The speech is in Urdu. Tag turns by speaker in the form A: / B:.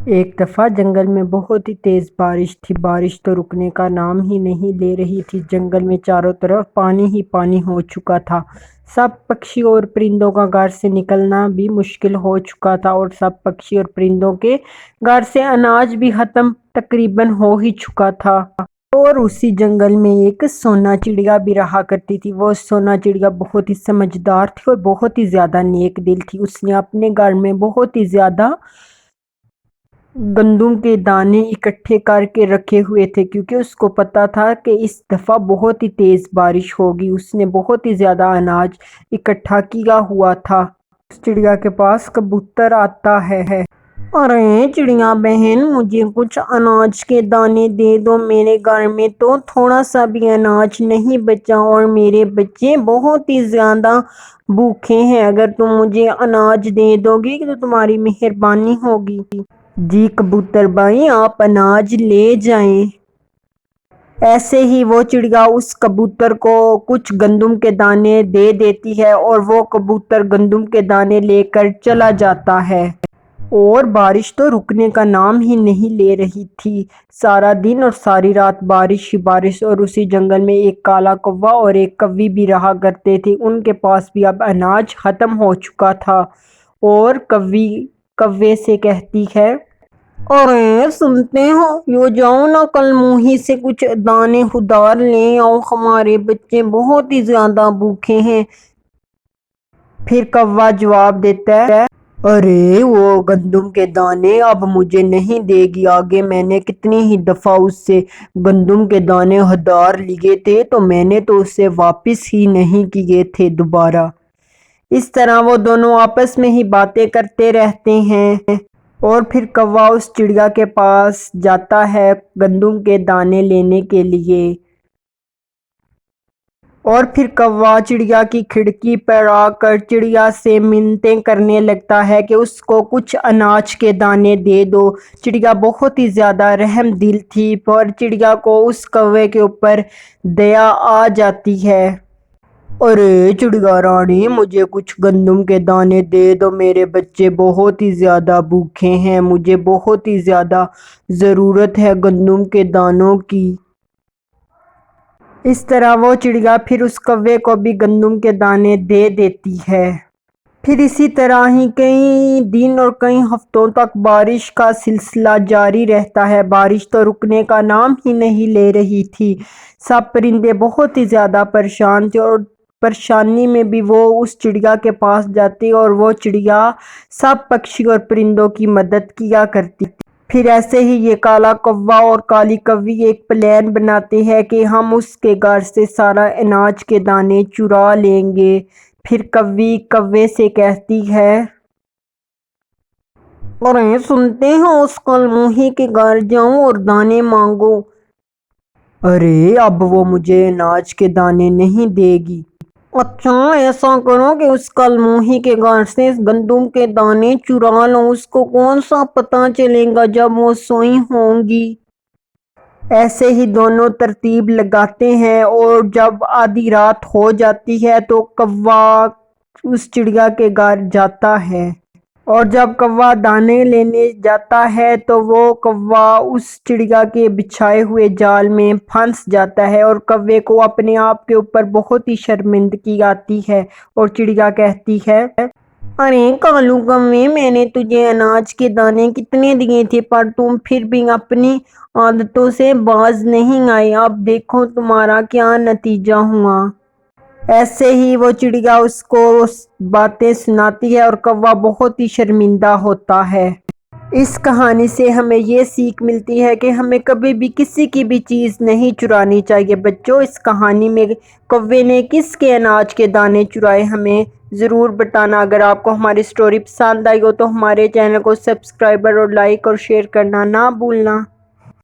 A: ایک دفعہ جنگل میں بہت ہی تیز بارش تھی۔ بارش تو رکنے کا نام ہی نہیں لے رہی تھی۔ جنگل میں چاروں طرف پانی ہی پانی ہو چکا تھا۔ سب پکشی اور پرندوں کا گھر سے نکلنا بھی مشکل ہو چکا تھا اور سب پکشی اور پرندوں کے گھر سے اناج بھی ختم تقریباً ہو ہی چکا تھا۔ اور اسی جنگل میں ایک سونا چڑیا بھی رہا کرتی تھی۔ وہ سونا چڑیا بہت ہی سمجھدار تھی اور بہت ہی زیادہ نیک دل تھی۔ اس نے اپنے گھر میں بہت ہی زیادہ گندم کے دانے اکٹھے کر کے رکھے ہوئے تھے، کیونکہ اس کو پتا تھا کہ اس دفعہ بہت ہی تیز بارش ہوگی۔ اس نے بہت ہی زیادہ اناج اکٹھا کیا ہوا تھا۔ اس چڑیا کے پاس کبوتر آتا ہے۔ ارے چڑیا بہن، مجھے کچھ اناج کے دانے دے دو۔ میرے گھر میں تو تھوڑا سا بھی اناج نہیں بچا اور میرے بچے بہت ہی زیادہ بھوکے ہیں۔ اگر تم مجھے اناج دے دو گی تو تمہاری مہربانی ہوگی۔ جی کبوتر بھائی، آپ اناج لے جائیں۔ ایسے ہی وہ چڑیا اس کبوتر کو کچھ گندم کے دانے دے دیتی ہے اور وہ کبوتر گندم کے دانے لے کر چلا جاتا ہے۔ اور بارش تو رکنے کا نام ہی نہیں لے رہی تھی۔ سارا دن اور ساری رات بارش ہی بارش۔ اور اسی جنگل میں ایک کالا کوا اور ایک کوی بھی رہا کرتے تھے۔ ان کے پاس بھی اب اناج ختم ہو چکا تھا۔ اور کوے سے کہتی ہے، ارے سنتے ہو، یوں جاؤ نا کل منہی سے کچھ دانے ادھار لے آؤ، ہمارے بچے بہت ہی زیادہ بھوکے ہیں۔ پھر کوا جواب دیتا ہے، ارے وہ گندم کے دانے اب مجھے نہیں دے گی۔ آگے میں نے کتنی ہی دفعہ اس سے گندم کے دانے ادھار لیے تھے تو میں نے تو اسے واپس ہی نہیں کیے تھے دوبارہ۔ اس طرح وہ دونوں آپس میں ہی باتیں کرتے رہتے ہیں۔ اور پھر کوا اس چڑیا کے پاس جاتا ہے گندم کے دانے لینے کے لیے۔ اور پھر کوا چڑیا کی کھڑکی پر آ کر چڑیا سے منتیں کرنے لگتا ہے کہ اس کو کچھ اناج کے دانے دے دو۔ چڑیا بہت ہی زیادہ رحم دل تھی اور چڑیا کو اس کوے کے اوپر دیا آ جاتی ہے۔ ارے چڑیا رانی، مجھے کچھ گندم کے دانے دے دو، میرے بچے بہت ہی زیادہ بھوکے ہیں، مجھے بہت ہی زیادہ ضرورت ہے گندم کے دانوں کی۔ اس طرح وہ چڑیا پھر اس کوے کو بھی گندم کے دانے دے دیتی ہے۔ پھر اسی طرح ہی کئی دن اور کئی ہفتوں تک بارش کا سلسلہ جاری رہتا ہے۔ بارش تو رکنے کا نام ہی نہیں لے رہی تھی۔ سب پرندے بہت ہی زیادہ پریشان تھے اور پریشانی میں بھی وہ اس چڑیا کے پاس جاتی اور وہ چڑیا سب پکشی اور پرندوں کی مدد کیا کرتی تھی۔ پھر ایسے ہی یہ کالا کوا اور کالی کوی ایک پلان بناتے ہیں کہ ہم اس کے گھر سے سارا اناج کے دانے چرا لیں گے۔ پھر کوی کوے سے کہتی ہے، ارے سنتے ہو، اس کل منہی کے گھر جاؤ اور دانے مانگو۔ ارے اب وہ مجھے اناج کے دانے نہیں دے گی۔ اچھا ایسا کرو کہ اس کل منہی کے گھر سے گندم کے دانے چرا لو، اس کو کون سا پتا چلے گا جب وہ سوئی ہوں گی۔ ایسے ہی دونوں ترتیب لگاتے ہیں اور جب آدھی رات ہو جاتی ہے تو کوا اس چڑیا کے گھر جاتا ہے۔ اور جب کوا دانے لینے جاتا ہے تو وہ کوا اس چڑیا کے بچھائے ہوئے جال میں پھنس جاتا ہے اور کوے کو اپنے آپ کے اوپر بہت ہی شرمندگی آتی ہے اور چڑیا کہتی ہے، ارے کالو کوے، میں نے تجھے اناج کے دانے کتنے دیے تھے پر تم پھر بھی اپنی عادتوں سے باز نہیں آئے، اب دیکھو تمہارا کیا نتیجہ ہوا۔ ایسے ہی وہ چڑیا اس کو باتیں سناتی ہے اور کوا بہت ہی شرمندہ ہوتا ہے۔ اس کہانی سے ہمیں یہ سیکھ ملتی ہے کہ ہمیں کبھی بھی کسی کی بھی چیز نہیں چرانی چاہیے۔ بچوں، اس کہانی میں کوے نے کس کے اناج کے دانے چرائے ہمیں ضرور بتانا۔ اگر آپ کو ہماری سٹوری پسند آئی ہو تو ہمارے چینل کو سبسکرائب اور لائک اور شیئر کرنا نہ بھولنا۔